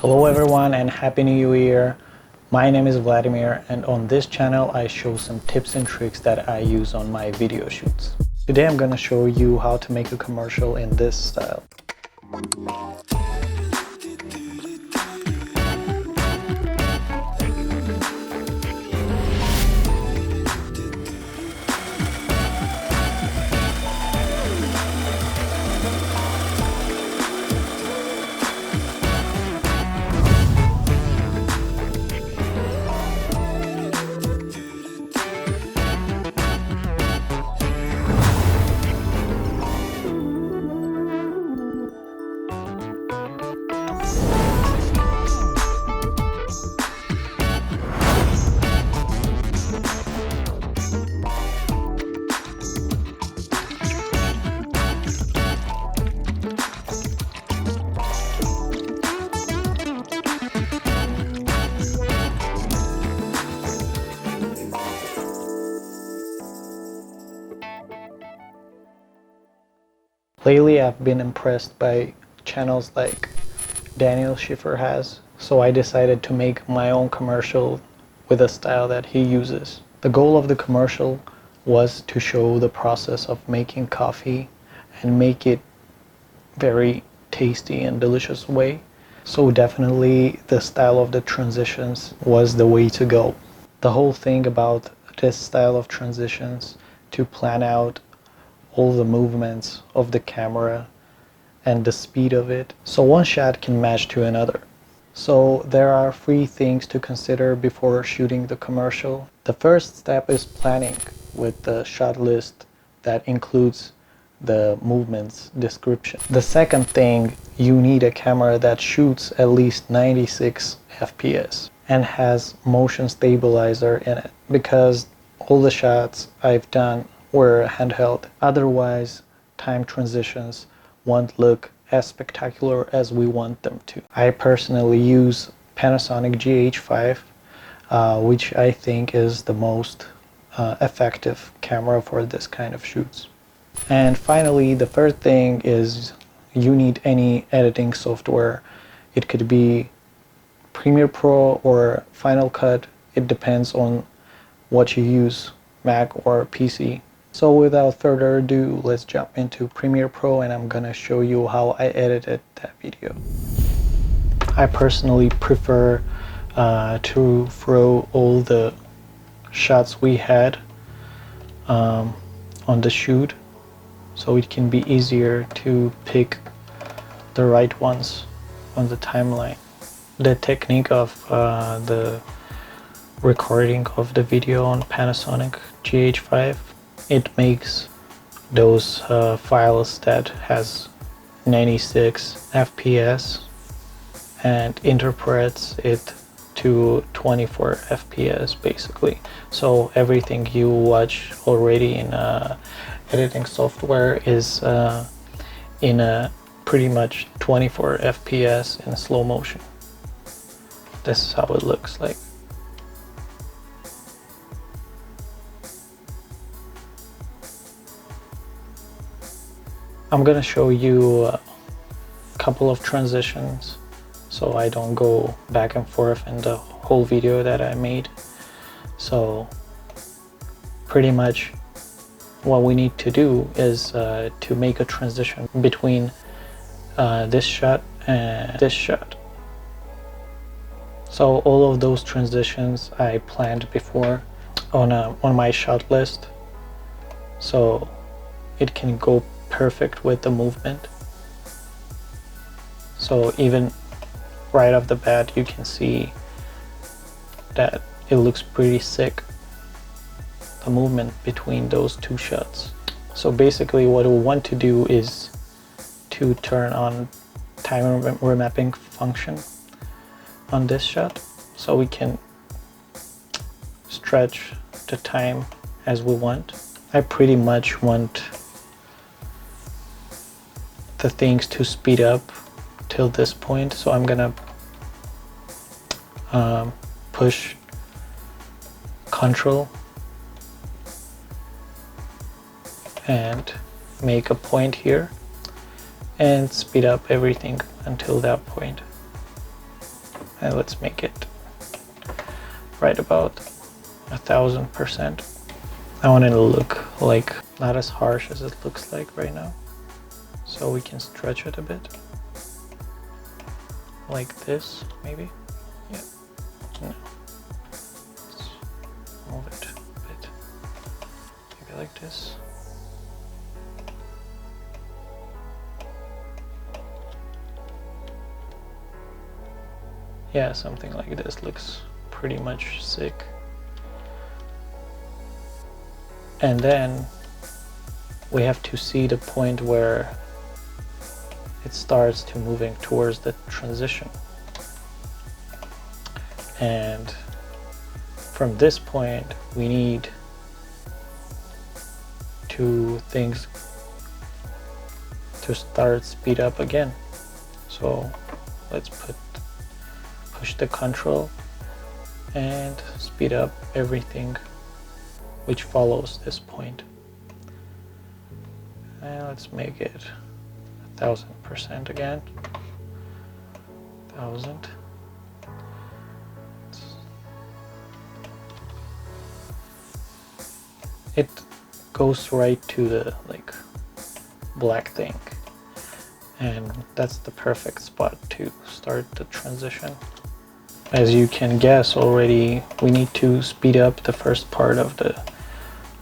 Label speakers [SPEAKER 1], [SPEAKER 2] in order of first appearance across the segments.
[SPEAKER 1] Hello everyone and Happy New Year. My name is Vladimir and on this channel I show some tips and tricks that I use on my video shoots. Today I'm gonna show you how to make a commercial in this style. Lately I've been impressed by channels like Daniel Shiffer has, so I decided to make my own commercial with a style that he uses. The goal of the commercial was to show the process of making coffee and make it very tasty and delicious way. So definitely the style of the transitions was the way to go. The whole thing about this style of transitions to plan out all the movements of the camera and the speed of it, so one shot can match to another. So there are 3 things to consider before shooting the commercial. The first step is planning with the shot list that includes the movements description. The second thing, you need a camera that shoots at least 96 FPS and has motion stabilizer in it, because all the shots I've done were handheld. Otherwise, time transitions won't look as spectacular as we want them to. I personally use Panasonic GH5, which I think is the most effective camera for this kind of shoots. And finally, the third thing is you need any editing software. It could be Premiere Pro or Final Cut. It depends on what you use, Mac or PC. So without further ado, let's jump into Premiere Pro and I'm gonna show you how I edited that video. I personally prefer to throw all the shots we had on the shoot, so it can be easier to pick the right ones on the timeline. The technique of the recording of the video on Panasonic GH5, it makes those files that has 96 FPS and interprets it to 24 FPS basically. So everything you watch already in editing software is in a pretty much 24 FPS in slow motion. This is how it looks like. I'm gonna show you a couple of transitions so I don't go back and forth in the whole video that I made. So pretty much what we need to do is to make a transition between this shot and this shot. So all of those transitions I planned before on my shot list, so it can go perfect with the movement. So even right off the bat you can see that it looks pretty sick, the movement between those 2 shots. So basically what we want to do is to turn on time remapping function on this shot, so we can stretch the time as we want. I pretty much want the things to speed up till this point, so I'm gonna push Control and make a point here and speed up everything until that point. And let's make it right about 1000%. I want it to look like not as harsh as it looks like right now. So we can stretch it a bit. Like this, maybe? Yeah. No. Let's move it a bit. Maybe like this. Yeah, something like this looks pretty much sick. And then we have to see the point where it starts to moving towards the transition. And from this point, we need two things to start speed up again. So let's push the control and speed up everything which follows this point. And let's make it 1000% again. 1000. It goes right to the like black thing, and that's the perfect spot to start the transition. As you can guess already, we need to speed up the first part of the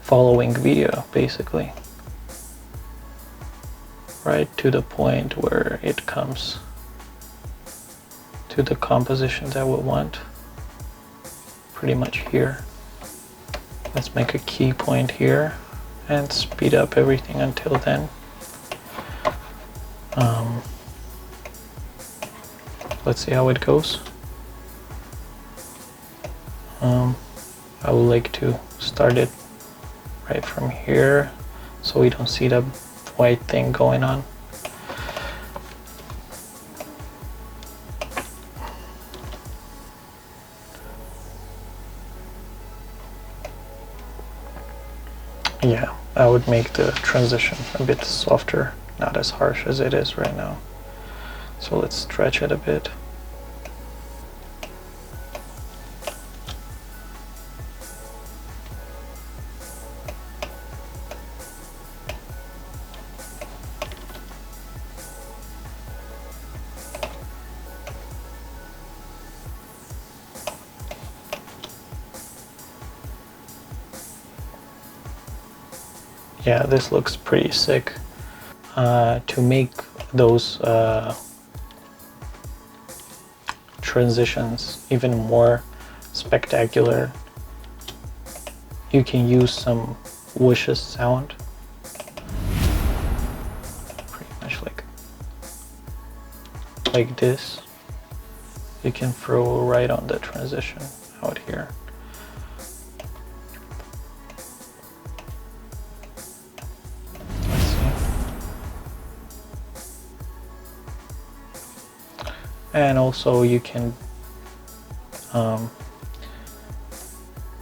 [SPEAKER 1] following video, basically. Right to the point where it comes to the composition that we want. Pretty much here. Let's make a key point here and speed up everything until then. Let's see how it goes. I would like to start it right from here so we don't see the white thing going on. Yeah, I would make the transition a bit softer, not as harsh as it is right now. So let's stretch it a bit. Yeah, this looks pretty sick. To make those transitions even more spectacular, you can use some whooshes sound. Pretty much like this. You can throw right on the transition out here. And also you can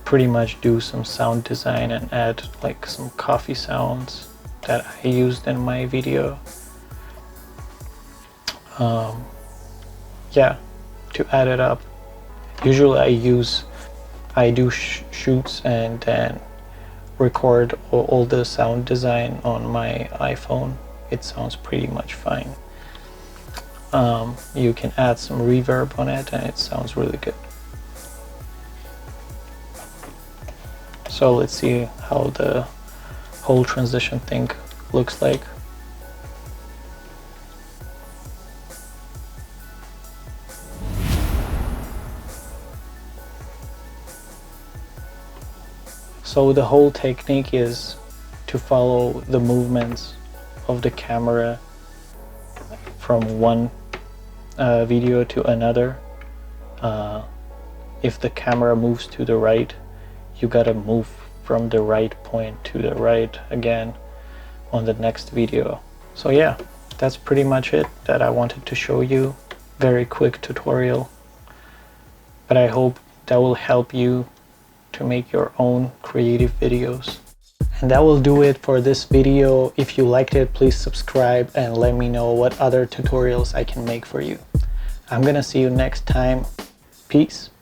[SPEAKER 1] pretty much do some sound design and add like some coffee sounds that I used in my video. Yeah, to add it up. Usually I do shoots and then record all the sound design on my iPhone. It sounds pretty much fine. You can add some reverb on it and it sounds really good. So let's see how the whole transition thing looks like. So the whole technique is to follow the movements of the camera from one video to another. If the camera moves to the right, you gotta move from the right point to the right again on the next video. So yeah, that's pretty much it that I wanted to show you. Very quick tutorial, but I hope that will help you to make your own creative videos. And that will do it for this video. If you liked it, please subscribe and let me know what other tutorials I can make for you. I'm gonna see you next time. Peace.